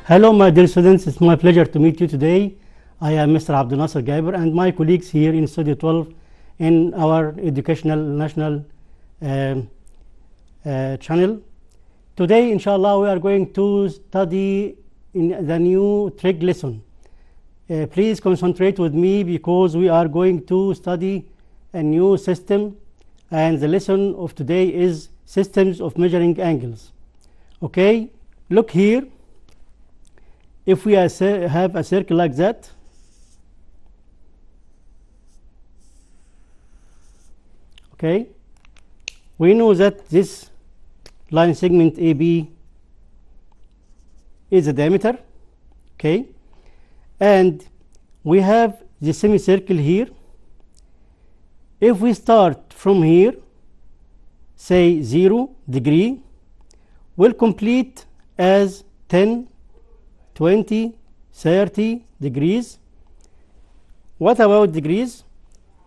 Hello, my dear students. It's my pleasure to meet you today. I am Mr. Abdul Nasser Gaiber and my colleagues here in Studio 12 in our educational national channel. Today, inshallah, we are going to study in the new trig lesson. Please concentrate with me because we are going to study a new system, and the lesson of today is systems of measuring angles. Okay, look here. If we have a circle like that, okay, we know that this line segment AB is a diameter, okay, and we have the semicircle here. If we start from here, say 0 degree, will complete as 10, 20, 30 degrees. What about degrees?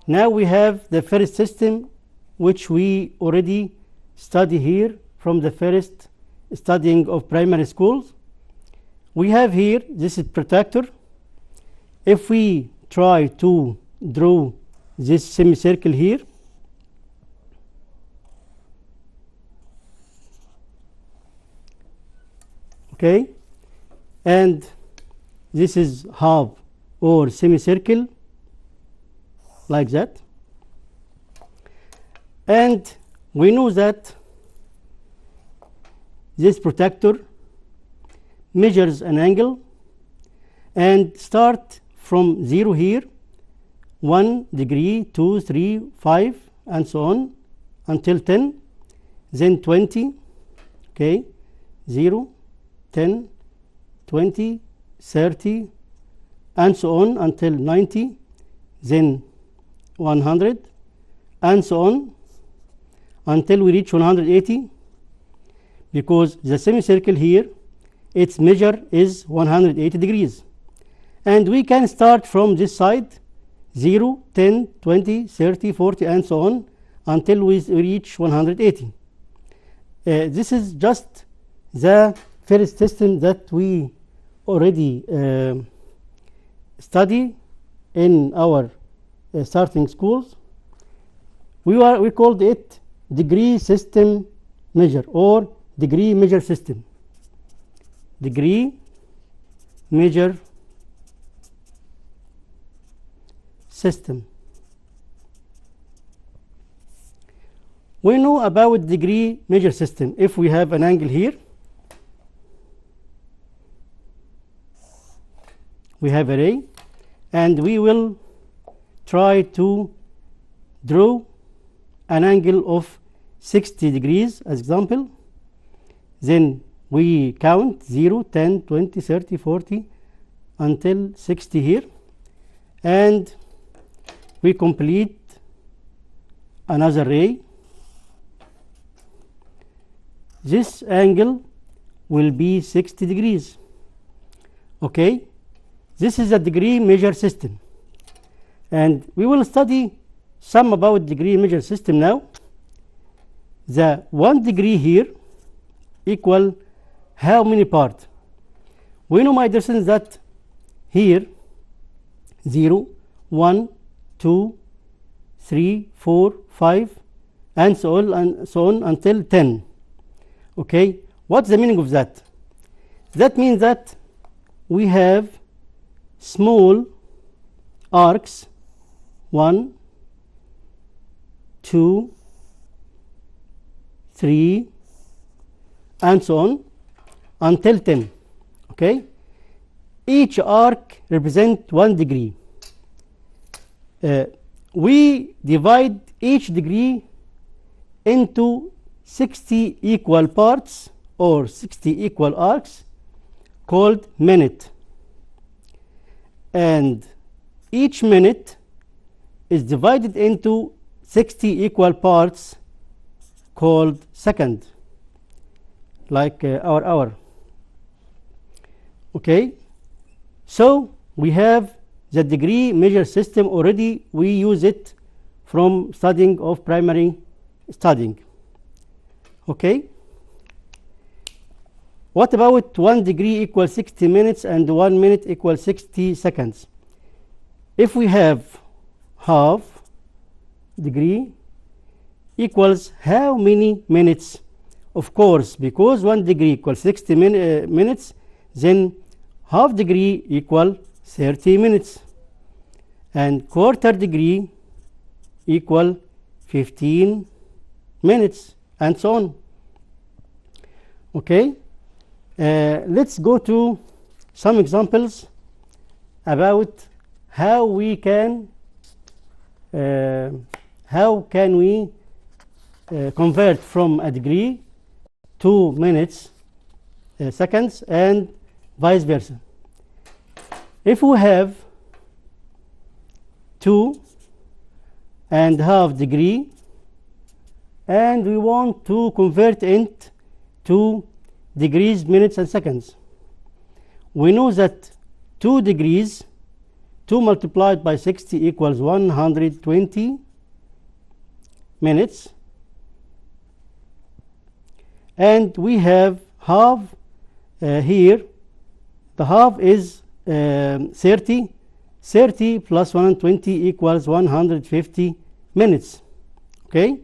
Now we have the first system which we already study here from the first studying of primary schools. We have here, this is protractor. If we try to draw this semicircle here, okay, and this is half or semicircle like that, and we know that this protractor measures an angle and start from 0 here, 1 degree, 2, 3, 5 and so on until 10, then 20, okay, 0, 10, 20, 30 and so on until 90, then 100 and so on until we reach 180, because the semicircle here, its measure is 180 degrees. And we can start from this side 0, 10, 20, 30, 40 and so on until we reach 180. This is just the first system that we already study in our starting schools. We called it degree system measure or degree measure system. Degree measure system. We know about degree measure system. If we have an angle here, we have a ray, and we will try to draw an angle of 60 degrees as example. Then we count 0, 10, 20, 30, 40 until 60 here, and we complete another ray. This angle will be 60 degrees. Okay, this is a degree measure system, and we will study some about degree measure system now. The 1 degree here equal how many parts? We know, my dear students, that here 0, 1, 2, 3, 4, 5 and so on until 10. Okay, what's the meaning of that? That means that we have small arcs 1, 2, 3 and so on until 10. Okay, each arc represents 1 degree. We divide each degree into 60 equal parts or 60 equal arcs called minute, and each minute is divided into 60 equal parts called second, like our hour. Okay, so we have the degree measure system already. We use it from studying of primary studying. Okay, What about 1 degree equals 60 minutes and 1 minute equals 60 seconds? If we have half degree equals how many minutes? Of course, because 1 degree equals 60 minutes, then half degree equal 30 minutes, and quarter degree equal 15 minutes, and so on. Okay, let's go to some examples about how we can convert from a degree to minutes, seconds, and vice versa. If we have 2.5 degree and we want to convert it to degrees, minutes, and seconds, we know that 2 degrees, 2 multiplied by 60 equals 120 minutes, and we have half here. The half is 30. 30 plus 120 equals 150 minutes. Okay,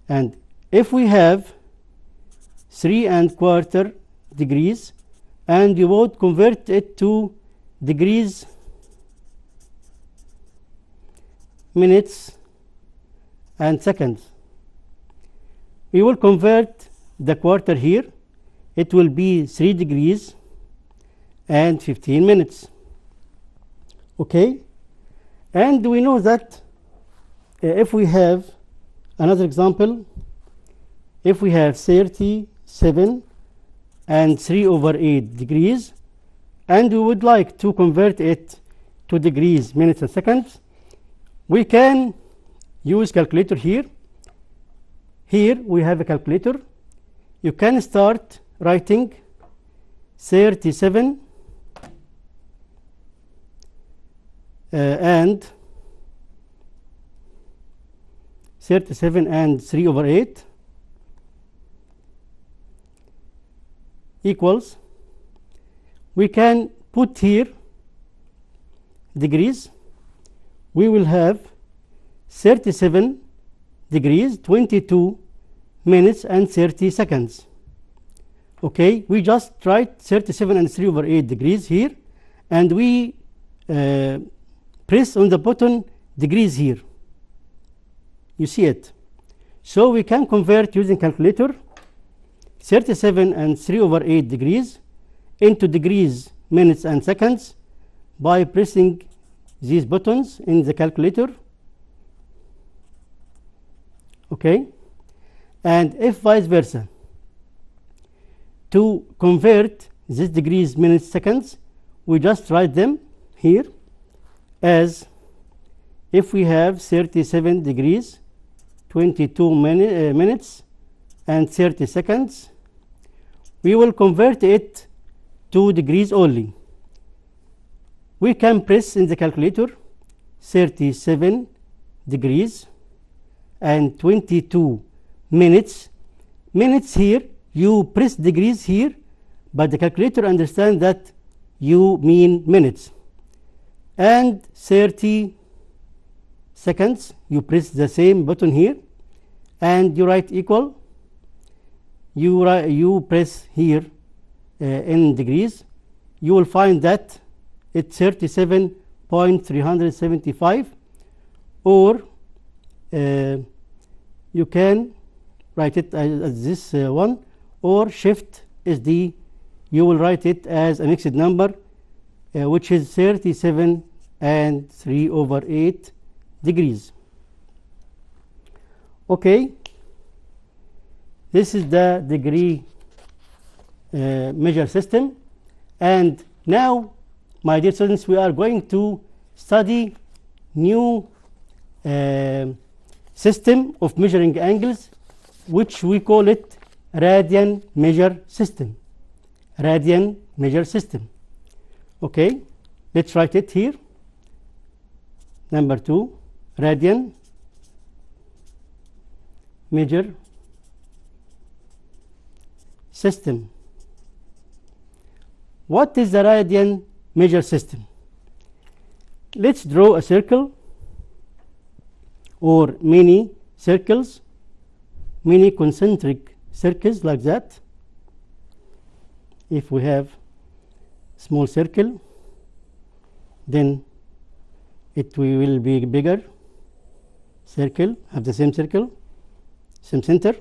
and if we have 3.25 degrees and you would convert it to degrees, minutes, and seconds, we will convert the quarter here. It will be 3 degrees and 15 minutes. Okay, and we know that if we have another example, if we have 37 and 3/8 degrees and we would like to convert it to degrees, minutes, and seconds, we can use calculator here. Here we have a calculator. You can start writing 37 and 3/8 equals, we can put here degrees. We will have 37 degrees, 22 minutes, and 30 seconds. Okay, we just write 37 and 3/8 degrees here, and we press on the button degrees here. You see it. So we can convert using calculator 37 and 3/8 degrees into degrees, minutes, and seconds by pressing these buttons in the calculator. Okay, and if vice versa, to convert these degrees, minutes, seconds, we just write them here as, if we have 37 degrees, 22 minutes, and 30 seconds, we will convert it to degrees only. We can press in the calculator 37 degrees and 22 minutes. Minutes here, you press degrees here, but the calculator understands that you mean minutes. And 30 seconds, you press the same button here and you write equal. You press here in degrees. You will find that it's 37.375, or you can write it as this one, or shift SD, you will write it as a mixed number, which is 37 and 3/8 degrees. Okay, this is the degree measure system. And now, my dear students, we are going to study new system of measuring angles, which we call it radian measure system. Radian measure system. Okay, let's write it here. Number 2, radian measure system. what is the radian measure system? Let's draw a circle or many circles, many concentric circles like that. If we have small circle, then it will be bigger circle, have the same circle, same center,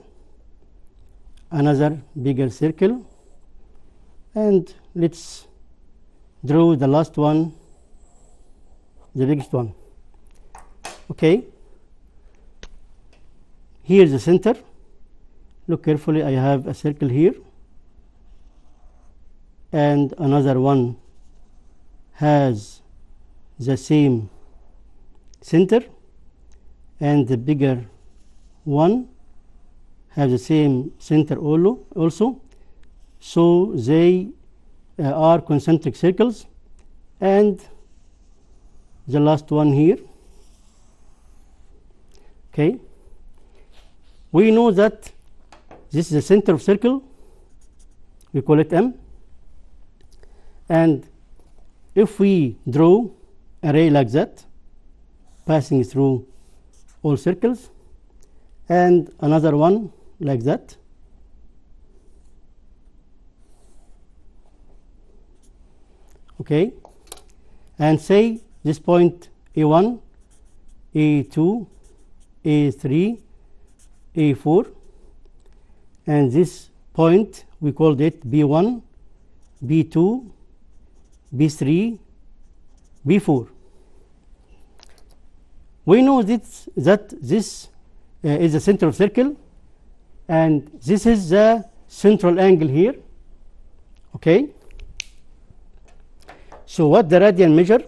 another bigger circle, and let's draw the last one, the biggest one. Okay, here's the center. Look carefully, I have a circle here, and another one has the same center, and the bigger one have the same center also. So they are concentric circles. And the last one here. Okay, we know that this is the center of circle, we call it M, and if we draw a ray like that passing through all circles, and another one like that, okay, and say this point A1, A2, A3, A4, and this point we called it B1, B2, B3, B4. We know that this is the center of circle, and this is the central angle here. Okay, so what the radian measure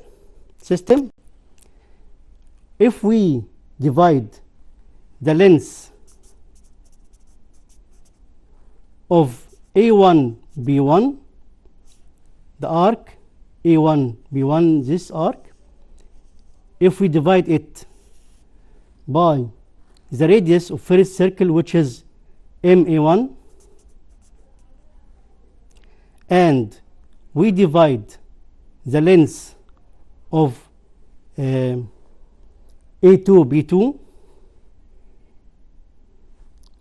system? If we divide the length of A1 B1, the arc A1 B1, this arc, if we divide it by the radius of first circle, which is MA1, and we divide the length of A2 B2,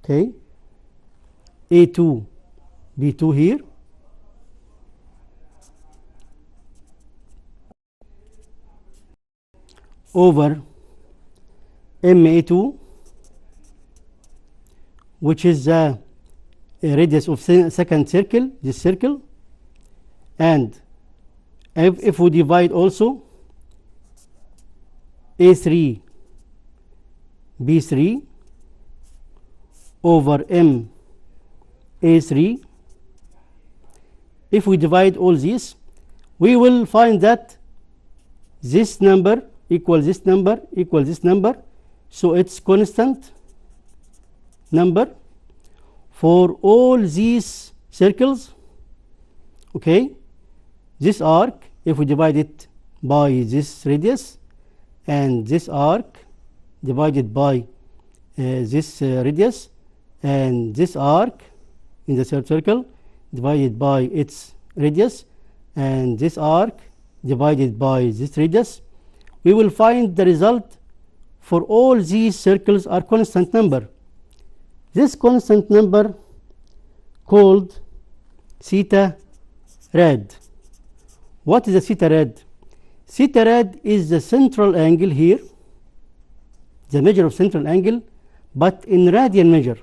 okay, A2 B2 here, over MA2, which is the radius of second circle, this circle, and if we divide also A3 B3 over M A3, if we divide all these, we will find that this number equals this number equals this number, so it's constant number for all these circles. Okay, this arc, if we divide it by this radius, and this arc divided by this radius, and this arc in the third circle divided by its radius, and this arc divided by this radius, we will find the result for all these circles are constant number. This constant number called theta rad. What is the theta rad? Theta rad is the central angle here, the measure of central angle, but in radian measure.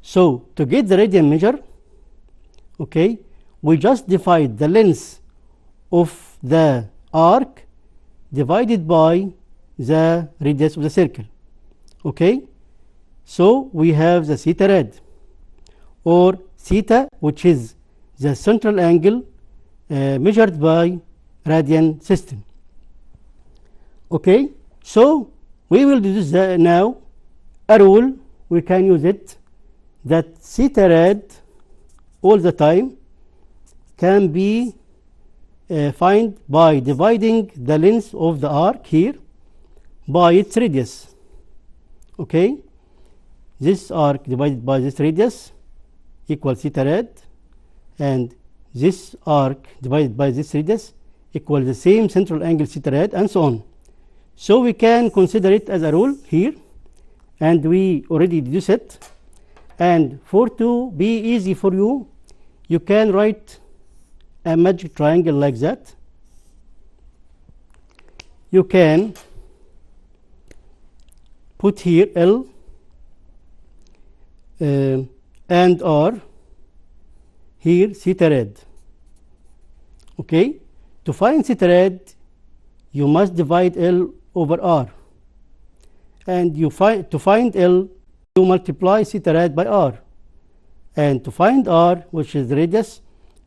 So to get the radian measure, okay, we just divide the length of the arc divided by the radius of the circle. Okay, so we have the theta rad, or theta, which is the central angle measured by radian system. Okay, so we will do this now. A rule, we can use it, that theta rad all the time can be find by dividing the length of the arc here by its radius. Okay, this arc divided by this radius equals theta rad, and this arc divided by this radius equals the same central angle theta rad, and so on. So we can consider it as a rule here, and we already deduce it. And for to be easy for you, you can write a magic triangle like that. You can put here L and R, here theta rad. Okay, to find theta rad, you must divide L over R, and to find L, you multiply theta rad by R, and to find R, which is the radius,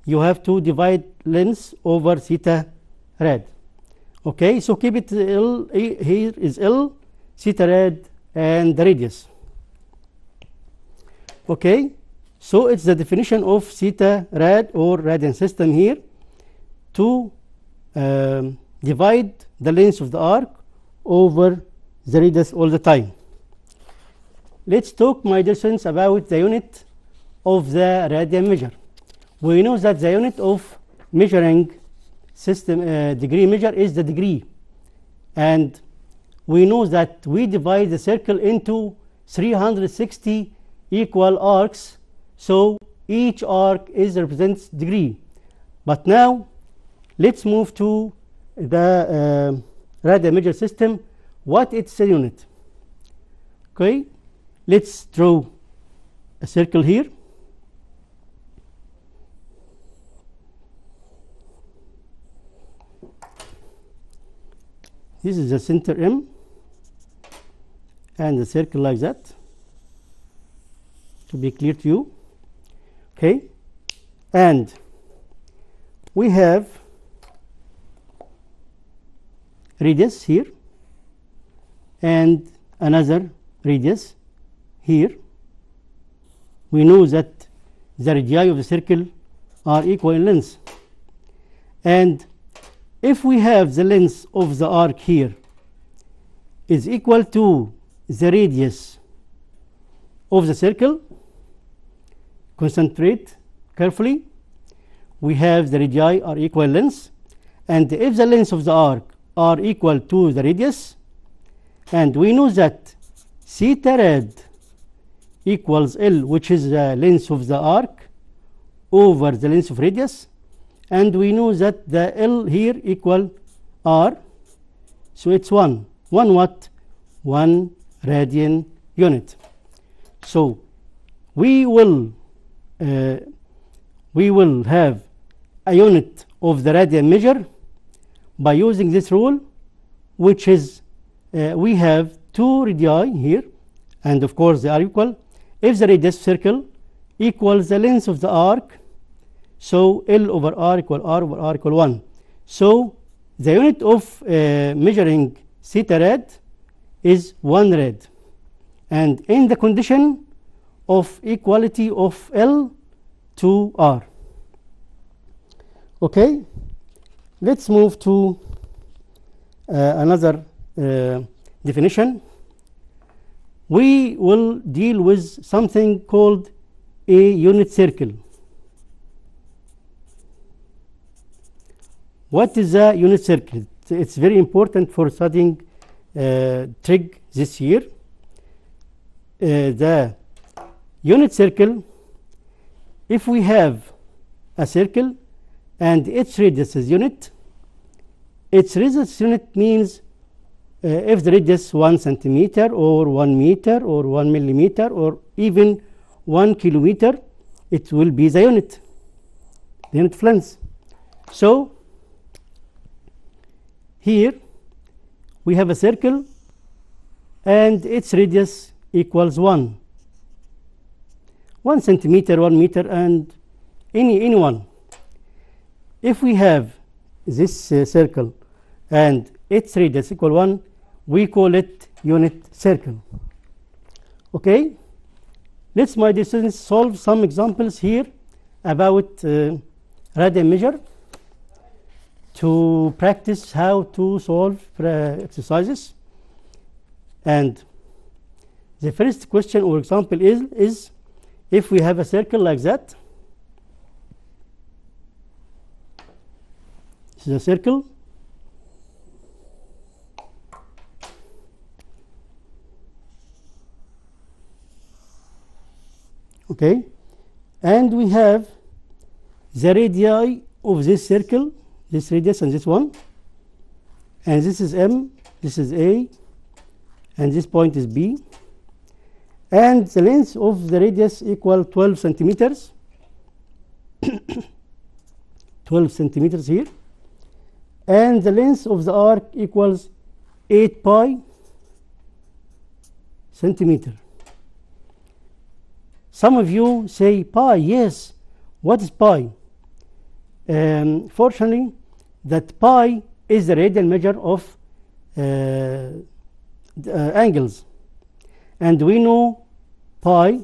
you have to divide length over theta rad. Okay, so keep it L, here is L, theta rad, and the radius. Okay, so it's the definition of theta rad or radian system here, to divide the length of the arc over the radius all the time. Let's talk, my dear students, about the unit of the radian measure. We know that the unit of measuring system degree measure is the degree, and we know that we divide the circle into 360 equal arcs, so each arc represents degree. But now let's move to the radian measure system. What it's a unit? Okay, let's draw a circle here. This is the center M, and the circle like that, to be clear to you. Okay, and we have radius here and another radius here. We know that the radii of the circle are equal in length, and if we have the length of the arc here is equal to the radius of the circle, concentrate carefully, we have the radii are equal length, and if the length of the arc are equal to the radius, and we know that theta rad equals L, which is the length of the arc over the length of radius, and we know that the L here equal R, so it's 1 what? 1 radian unit. So we will have a unit of the radian measure by using this rule, which is we have 2 radii here, and of course they are equal. If the radius circle equals the length of the arc, so L over R equal R over R equal 1. So the unit of measuring theta rad is 1 rad, and in the condition of equality of L to R. Okay, let's move to another definition. We will deal with something called a unit circle. What is a unit circle? It's very important for studying trig this year. The unit circle, if we have a circle and its radius is unit, its radius unit means if the radius 1 centimeter or 1 meter or 1 millimeter or even 1 kilometer, it will be the unit of length. So here we have a circle and its radius equals 1 centimeter, 1 meter, and any one. If we have this circle and its radius equal 1, we call it unit circle. Okay, let's, my dear students, solve some examples here about radian measure to practice how to solve exercises. And the first question or example is if we have a circle like that, This is a circle. Okay, and we have the radii of this circle, this radius and this one, and this is M, this is A, and this point is B, and the length of the radius equal 12 centimeters. 12 centimeters here, and the length of the arc equals 8 pi centimeter. Some of you say pi. Yes, what is pi? Fortunately, that pi is the radial measure of angles, and we know pi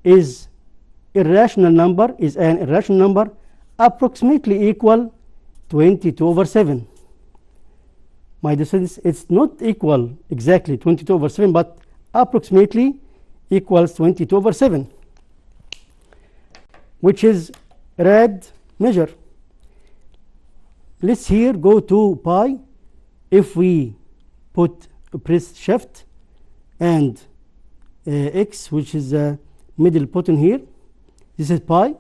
is irrational number, is an irrational number approximately equal 22/7. My dear students, it's not equal exactly 22/7, but approximately equals 22/7, which is rad measure. Let's here go to pi. If we press shift and X, which is the middle button here, this is pi,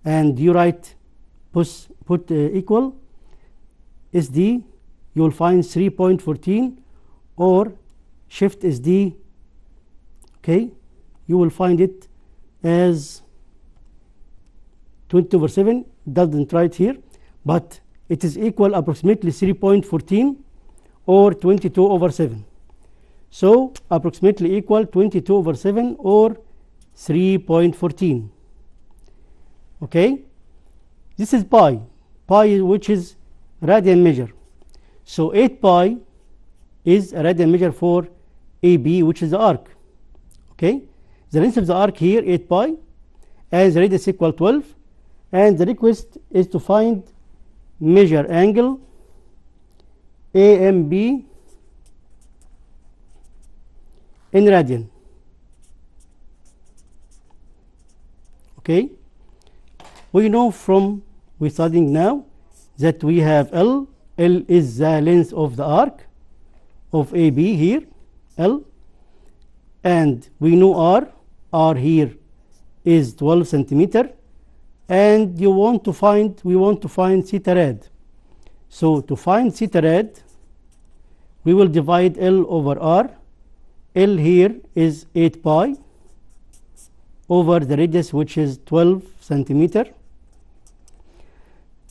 and you write put equal SD, you will find 3.14, or shift SD, okay, you will find it as 22/7. Doesn't write here, but it is equal approximately 3.14 or 22/7. So approximately equal 22/7 or 3.14. Okay, this is pi, which is radian measure. So 8 pi is a radian measure for AB, which is the arc. Okay, the length of the arc here 8 pi, and the radius equal 12, and the request is to find measure angle AMB in radian. Okay, we know from we're studying now that we have L. L is the length of the arc of AB here, L, and we know R. R here is 12 centimeter, and we want to find theta rad. So to find theta rad, we will divide L over R. L here is 8 pi over the radius, which is 12 centimeter,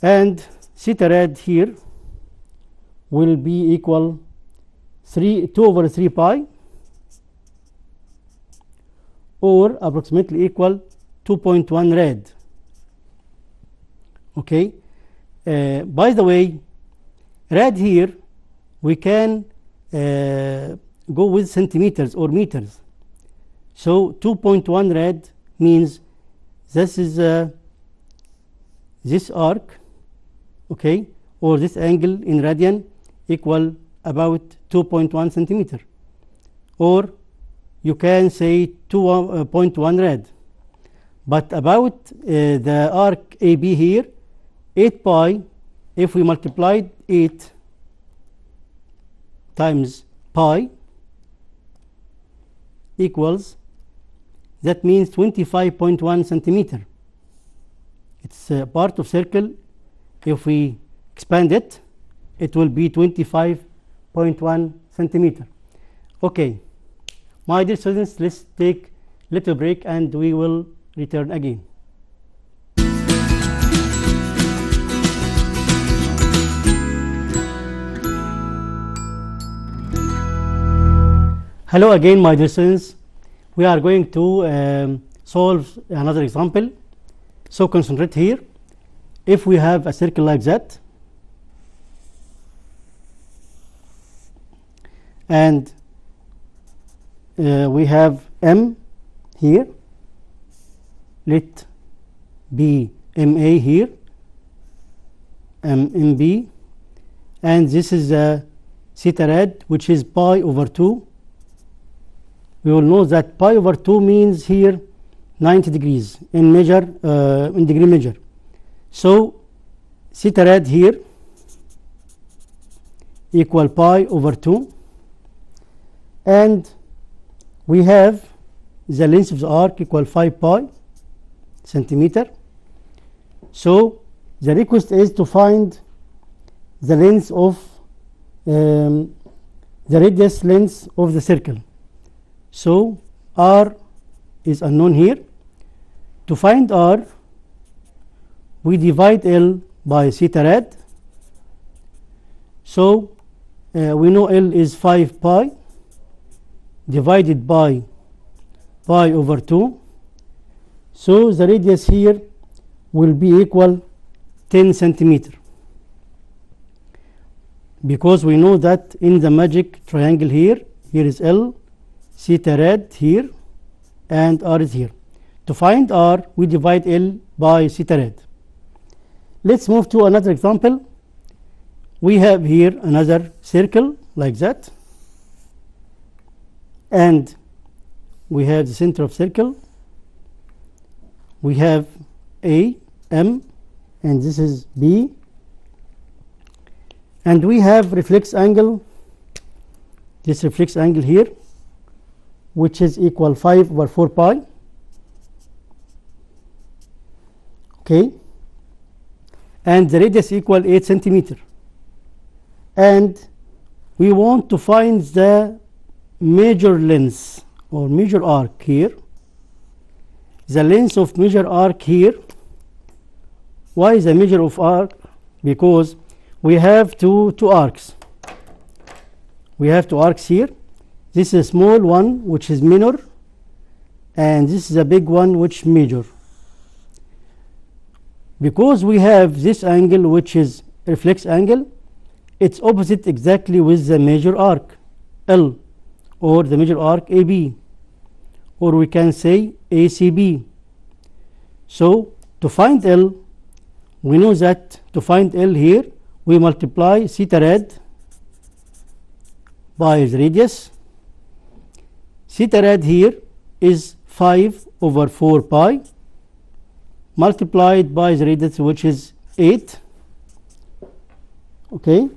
and theta rad here will be equal 2 over 3 pi, or approximately equal 2.1 rad. Okay, by the way, rad here we can go with centimeters or meters. So 2.1 rad means this is this arc, okay, or this angle in radian equal about 2.1 centimeter, or you can say 2.1 rad. But about the arc AB here, 8 pi, if we multiplied 8 times pi equals, that means 25.1 centimeter. It's a part of circle. If we expand it, it will be 25.1 centimeter. Okay, my dear students, let's take a little break and we will return again. Hello again, my dear students. We are going to solve another example. So concentrate here. If we have a circle like that, and we have M here, let be MA here, MB, and this is theta rad, which is pi over 2. We will know that pi over 2 means here 90 degrees in measure, in degree measure. So theta rad here equal pi over 2, and we have the length of the arc equal 5 pi centimeter. So the request is to find the length of the radius length of the circle. So r is unknown here. To find r, we divide L by theta rad. So we know L is 5 pi divided by pi over 2. So the radius here will be equal 10 centimeter, because we know that in the magic triangle here is L, theta rad here, and r is here. To find r, we divide L by theta rad. Let's move to another example. We have here another circle like that, and we have the center of circle. We have A, M, and this is B, and we have reflex angle, this reflex angle here, which is equal 5 over 4 pi. Okay, and the radius equal 8 centimeter, and we want to find the major length or major arc here. The length of major arc here. Why is the measure of arc? Because we have two arcs. We have two arcs here. This is a small one which is minor, and this is a big one which major. Because we have this angle which is reflex angle, it's opposite exactly with the major arc L, or the major arc AB, or we can say ACB. So to find L, we know that to find L here, we multiply theta rad by the radius. Theta rad here is 5 over 4 pi multiplied by the radius, which is 8. Okay,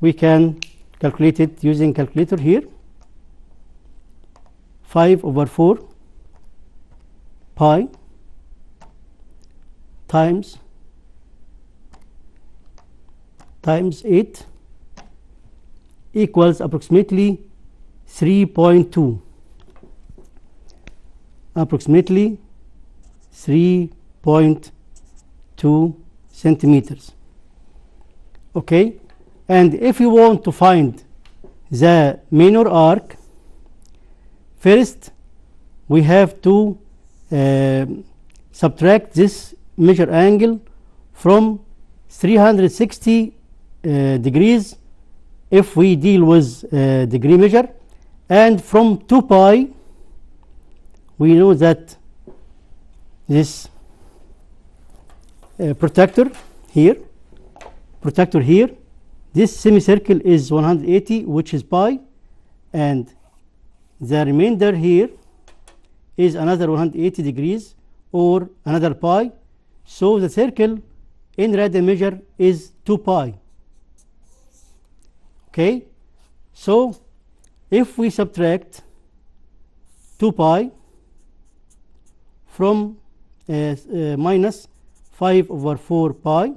we can calculate it using calculator here. 5 over 4 pi times 8 equals approximately 3.2. Approximately 3.2 centimeters. Okay, and if you want to find the minor arc, first we have to subtract this measure angle from 360 degrees if we deal with degree measure, and from 2 pi we know that this protector here, this semicircle is 180, which is pi, and the remainder here is another 180 degrees or another pi. So the circle in radian measure is 2 pi. Okay, so if we subtract 2 pi from minus 5 over 4 pi,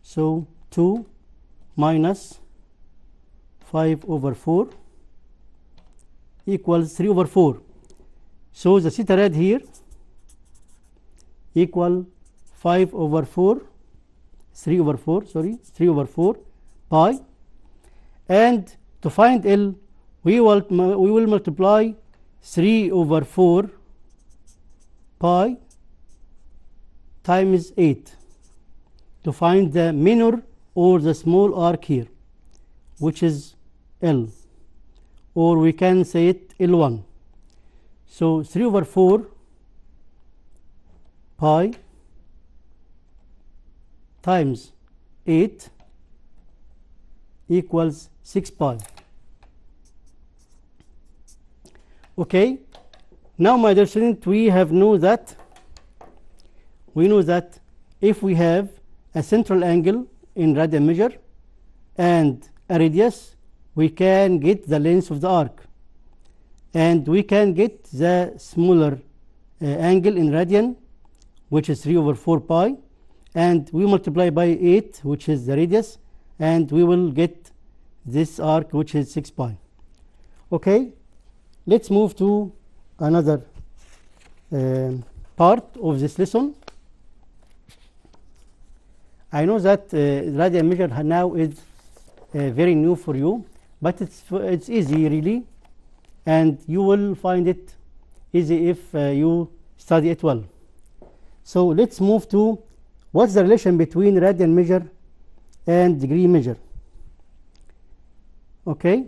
so 2 minus 5 over 4 equals 3 over 4. So the theta rad here equal 5 over 4, 3 over 4, sorry, 3 over 4 pi, and to find L, we will multiply 3 over 4 pi times 8 to find the minor or the small arc here, which is L, or we can say it L1. So 3 over 4 pi times 8 equals 6 pi. Okay, now my dear student, we have know that we know that if we have a central angle in radian measure and a radius, we can get the length of the arc, and we can get the smaller angle in radian, which is 3 over 4 pi, and we multiply by 8, which is the radius, and we will get this arc, which is 6 pi. Okay, let's move to another part of this lesson. I know that radian measure now is very new for you, but it's easy really, and you will find it easy if you study it well. So let's move to what's the relation between radian measure and degree measure. Okay,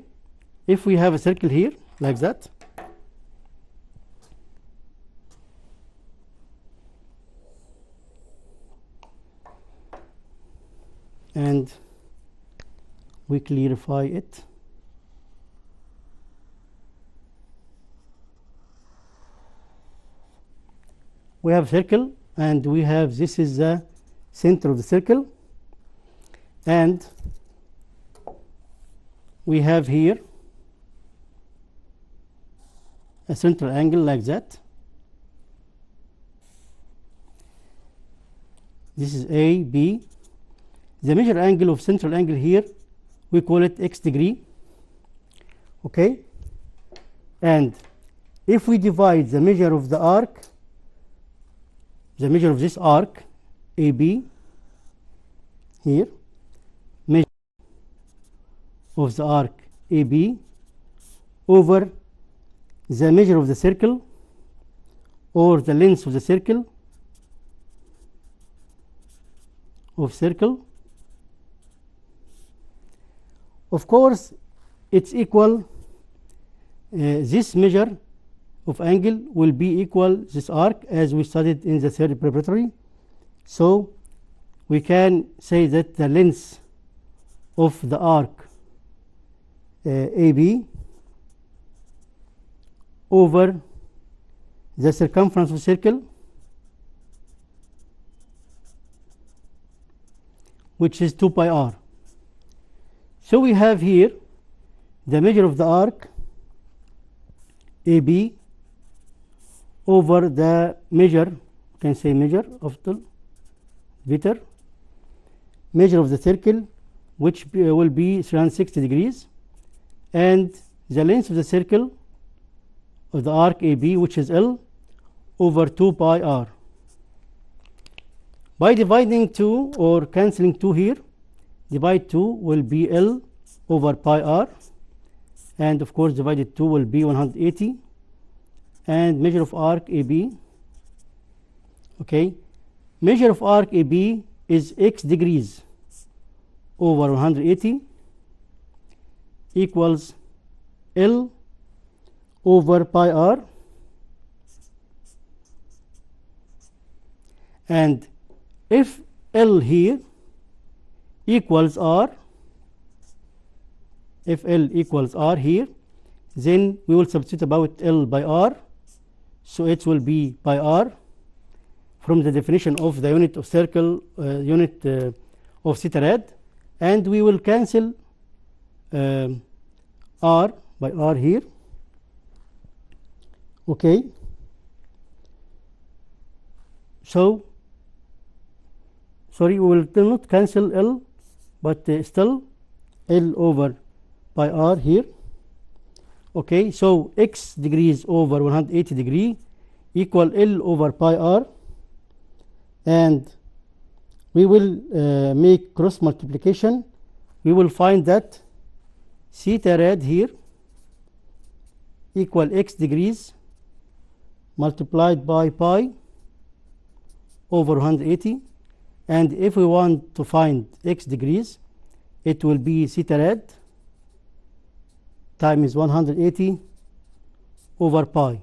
if we have a circle here like that, and we clarify it. We have circle, and we have, this is the center of the circle, and we have here a central angle like that. This is A, B. The measure angle of central angle here, we call it x degree. Okay, and if we divide the measure of the arc, the measure of this arc AB here, measure of the arc AB over the measure of the circle or the length of the circle of course it's equal, this measure of angle will be equal this arc as we studied in the third preparatory. So we can say that the length of the arc AB over the circumference of the circle, which is 2 pi r. So we have here the measure of the arc AB over the measure, you can say measure of the vector, measure of the circle, which will be 360 degrees, and the length of the circle of the arc AB, which is L, over 2 pi r. By dividing 2 or cancelling 2 here, divide 2 will be L over pi r, and of course divided 2 will be 180, and measure of arc AB, okay, measure of arc AB is x degrees over 180 equals L over pi r, and if L here equals r, if L equals r here, then we will substitute about L by r, so it will be pi r from the definition of the unit of circle, unit of theta rad, and we will cancel r by r here. Okay, so sorry, we will not cancel L, but still L over pi r here. Okay, so x degrees over 180 degree equal L over pi r, and we will make cross multiplication. We will find that theta rad here equal x degrees multiplied by pi over 180, and if we want to find x degrees, it will be theta rad times 180 over pi.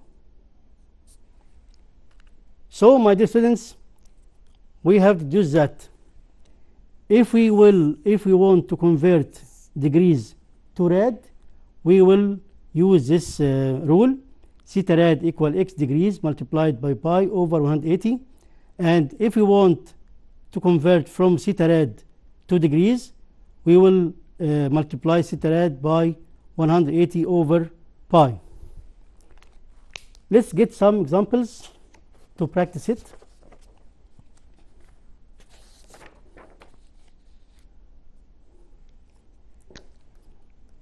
So my dear students, we have deduced that if we want to convert degrees to rad, we will use this rule, theta rad equal x degrees multiplied by pi over 180, And if we want to convert from theta rad to degrees, we will multiply theta rad by 180 over pi. Let's get some examples to practice it.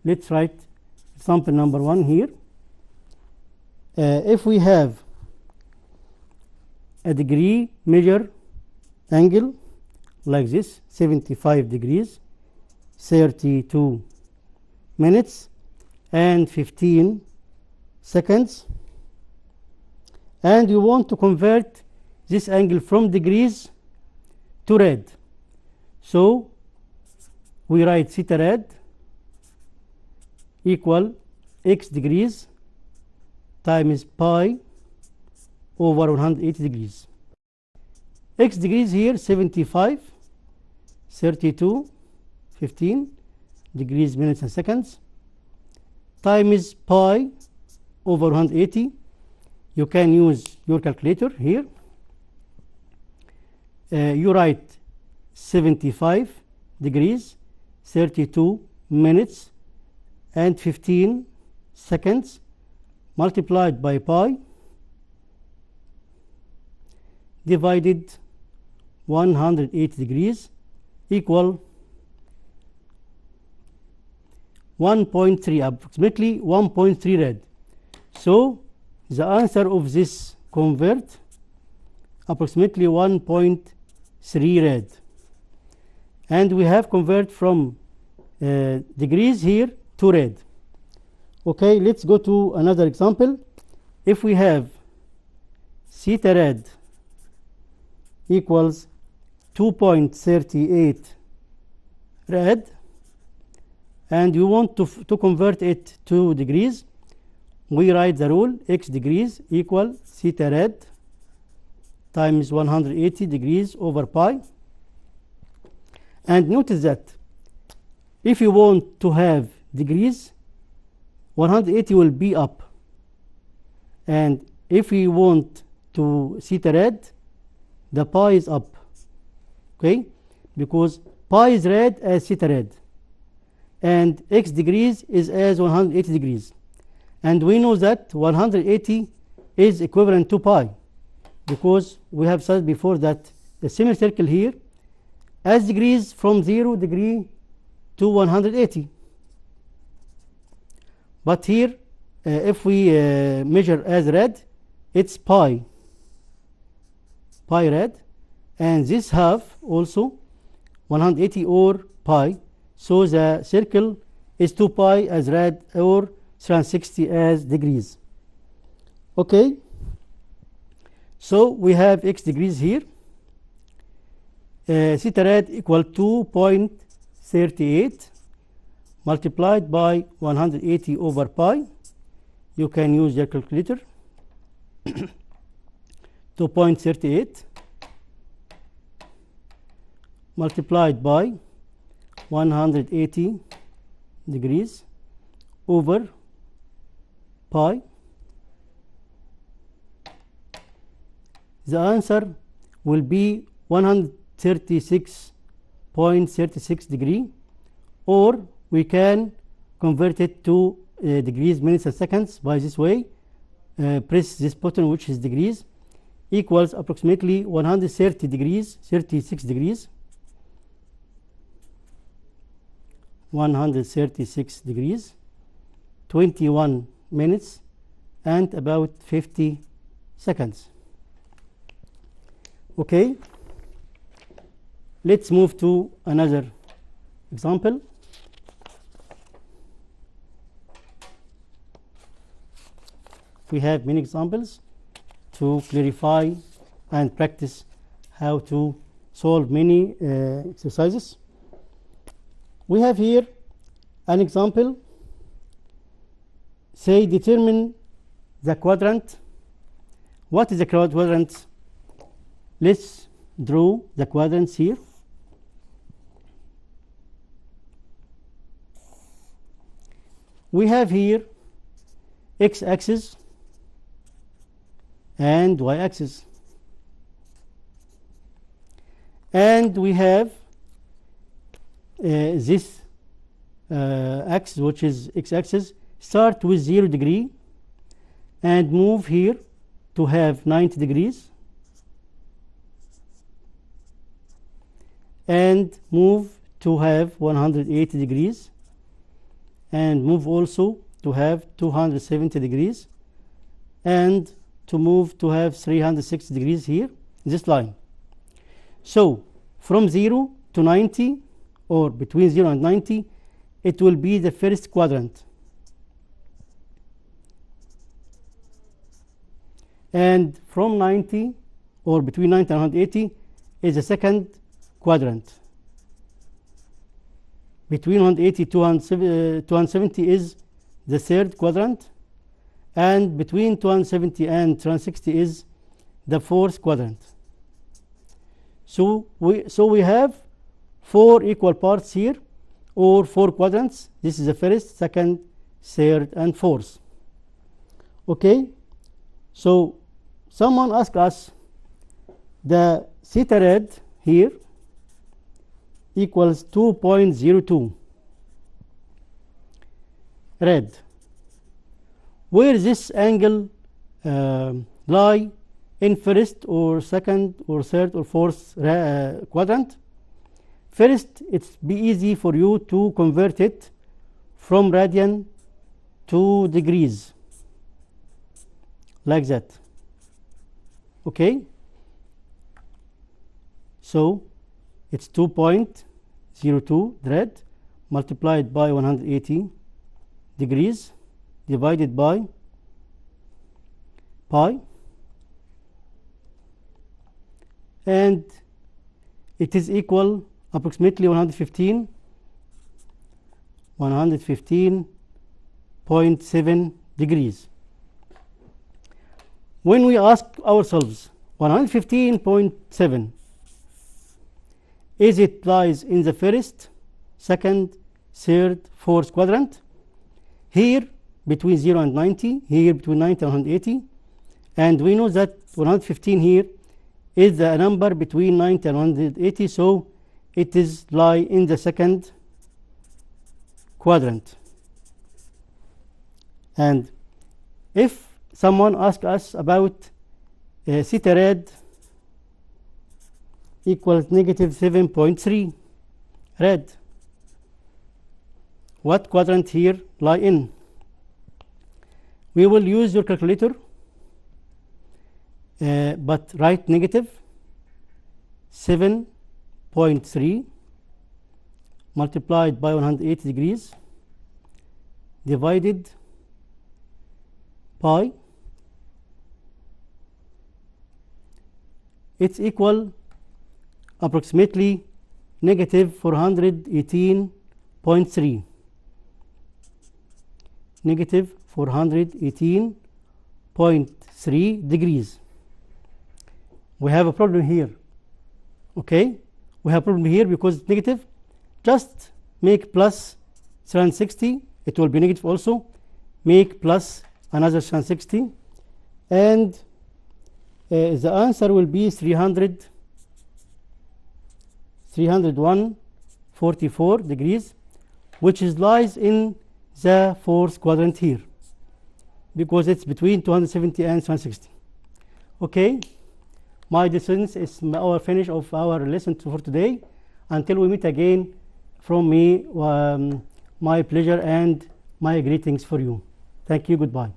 Let's write example number 1 here. If we have a degree measure angle like this, 75 degrees, 32 minutes and 15 seconds, and we want to convert this angle from degrees to rad. So we write theta rad equal x degrees times pi over 180 degrees. X degrees here 75, 32, 15 degrees, minutes and seconds, times pi over 180. You can use your calculator here. You write 75 degrees, 32 minutes and 15 seconds multiplied by pi divided 180 degrees equal 1.3, approximately 1.3 rad. So the answer of this convert approximately 1.3 rad. And we have convert from degrees here to rad. Okay, let's go to another example. If we have theta rad equals 2.38 rad and you want to convert it to degrees, we write the rule x degrees equal theta rad times 180 degrees over pi. And notice that if you want to have degrees, 180 will be up, and if we want to theta rad, the pi is up, okay, because pi is rad as theta rad and x degrees is as 180 degrees, and we know that 180 is equivalent to pi because we have said before that the semicircle here as degrees from 0 degree to 180. But here if we measure as rad, it's pi rad, and this half also 180 or pi, so the circle is 2 pi as rad or 360 as degrees. Okay, so we have x degrees here, theta rad equal 2.38 multiplied by 180 over pi. You can use your calculator. 2.38 multiplied by 180 degrees over pi. The answer will be 136.36 degree, or we can convert it to degrees, minutes and seconds by this way. Press this button, which is degrees, equals approximately 130 degrees, 36 degrees, 136 degrees, 21 minutes and about 50 seconds. Okay, let's move to another example. We have many examples to clarify and practice how to solve many exercises. We have here an example. Say determine the quadrant. What is the quadrant? Let's draw the quadrants here. We have here x-axis and y-axis. and we have this axis, which is x-axis, start with 0 degree and move here to have 90 degrees and move to have 180 degrees and move also to have 270 degrees and to move to have 360 degrees here, this line. So from 0 to 90, or between 0 and 90, it will be the first quadrant. And from 90, or between 90 and 180, is the second quadrant. Between 180 to 270 is the third quadrant, and between 270 and 360 is the fourth quadrant. So we have 4 equal parts here, or 4 quadrants. This is the first, second, third, and fourth. Okay, so someone asked us the theta rad here equals 2.02 rad. Where this angle lie in first or second or third or fourth quadrant? First, it's be easy for you to convert it from radian to degrees, like that. Okay? So it's 2.02 rad multiplied by 180 degrees divided by pi, and it is equal approximately 115.7 degrees. When we ask ourselves 115.7, is it lies in the first, second, third, fourth quadrant? Here between 0 and 90, here between 90 and 180, and we know that 115 here is the number between 90 and 180, so it is lie in the second quadrant. And if someone asks us about theta rad equals negative 7.3 rad, what quadrant here lie in? We will use your calculator, but write negative 7.3 multiplied by 180 degrees divided pi. It's equal approximately negative 418.3. Negative 418.3 degrees. We have a problem here. Okay, we have a problem here because it's negative. Just make plus 360, it will be negative also. Make plus another 360, and the answer will be 301.44 degrees, which is lies in the fourth quadrant here, because it's between 270 and 360. Okay, my dear students, it's our finish of our lesson for today. Until we meet again, from me, my pleasure and my greetings for you. Thank you. Goodbye.